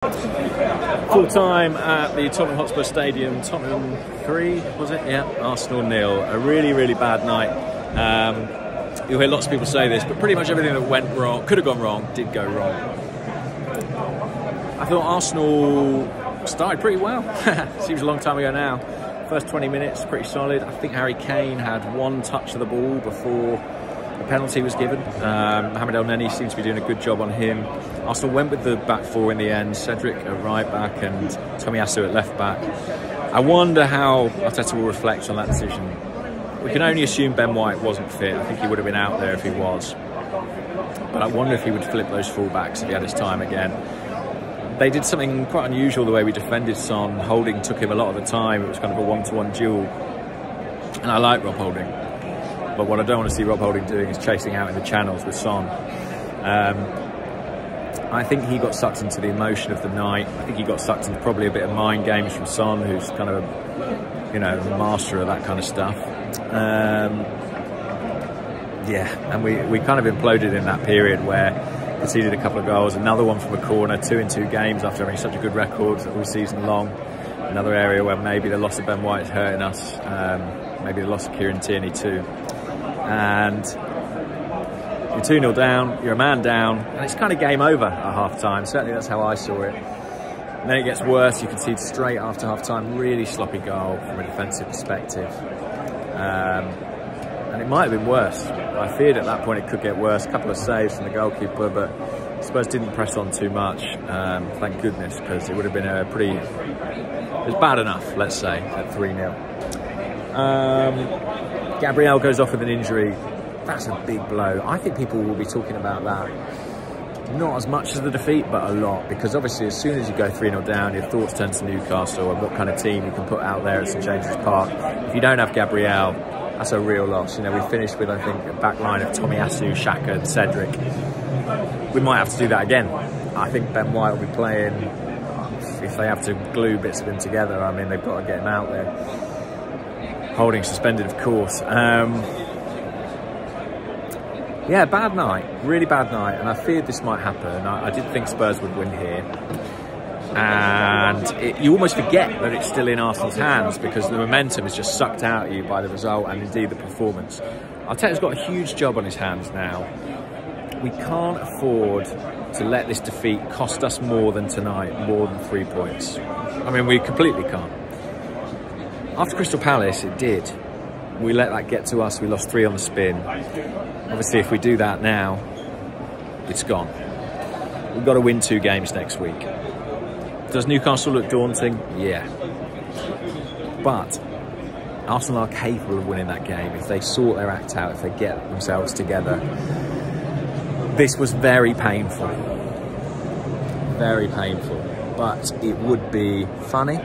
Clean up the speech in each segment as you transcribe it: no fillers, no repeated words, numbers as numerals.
Full time at the Tottenham Hotspur Stadium. Tottenham 3, was it? Yeah, Arsenal 0. A really, really bad night. You'll hear lots of people say this, but pretty much everything that went wrong, could have gone wrong, did go wrong. I thought Arsenal started pretty well. Seems a long time ago now. First 20 minutes, pretty solid. I think Harry Kane had one touch of the ball before the penalty was given. Mohamed El Neni seems to be doing a good job on him. Arsenal went with the back four in the end. Cedric at right back and Tomiyasu at left back. I wonder how Arteta will reflect on that decision. We can only assume Ben White wasn't fit. I think he would have been out there if he was. But I wonder if he would flip those full-backs if he had his time again. They did something quite unusual the way we defended Son. Holding took him a lot of the time. It was kind of a one-to-one duel. And I like Rob Holding. But what I don't want to see Rob Holding doing is chasing out in the channels with Son. I think he got sucked into the emotion of the night. I think he got sucked into probably a bit of mind games from Son, who's kind of a, the master of that kind of stuff. Yeah, and we kind of imploded in that period where conceded a couple of goals, another one from a corner, 2 in 2 games after having such a good record all season long. Another area where maybe the loss of Ben White is hurting us, maybe the loss of Kieran Tierney too. And you're 2-0 down, you're a man down, and it's kind of game over at half-time. Certainly that's how I saw it. And then it gets worse. You concede straight after half-time, really sloppy goal from a defensive perspective. And it might have been worse. I feared at that point it could get worse. A couple of saves from the goalkeeper, but Spurs didn't press on too much. Thank goodness, because it would have been a pretty... It was bad enough, let's say, at 3-0. Gabriel goes off with an injury. That's a big blow. I think people will be talking about that. Not as much as the defeat, but a lot. Because obviously, as soon as you go 3-0 down, your thoughts turn to Newcastle and what kind of team you can put out there at St James's Park. If you don't have Gabriel, that's a real loss. We finished with, I think, a back line of Tomiyasu, Xhaka and Cedric. We might have to do that again. I think Ben White will be playing. If they have to glue bits of him together, I mean, they've got to get him out there. Holding suspended, of course. Yeah, bad night, really bad night, and I feared this might happen. I did think Spurs would win here, and you almost forget that it's still in Arsenal's hands because the momentum is just sucked out of you by the result and indeed the performance. Arteta's got a huge job on his hands now. We can't afford to let this defeat cost us more than tonight, more than 3 points. I mean, we completely can't. After Crystal Palace, it did. We let that get to us. We lost 3 on the spin. Obviously, if we do that now, it's gone. We've got to win 2 games next week. Does Newcastle look daunting? Yeah. But Arsenal are capable of winning that game if they sort their act out, if they get themselves together. This was very painful. Very painful. But it would be funny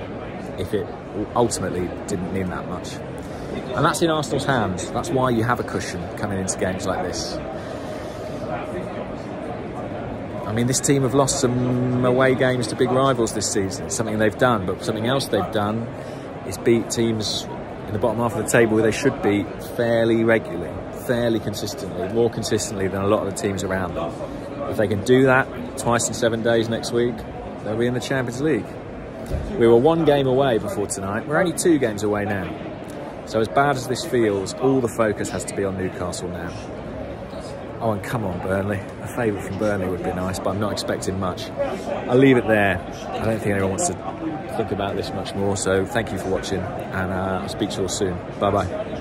if it ultimately didn't mean that much. And that's in Arsenal's hands. That's why you have a cushion coming into games like this. I mean, this team have lost some away games to big rivals this season. Something they've done, but something else they've done is beat teams in the bottom half of the table where they should be fairly regularly, fairly consistently, more consistently than a lot of the teams around them. If they can do that twice in 7 days next week, they'll be in the Champions League. We were 1 game away before tonight. We're only 2 games away now. So as bad as this feels, all the focus has to be on Newcastle now. Oh, and come on, Burnley. A favour from Burnley would be nice, but I'm not expecting much. I'll leave it there. I don't think anyone wants to think about this much more. So thank you for watching, and I'll speak to you all soon. Bye-bye.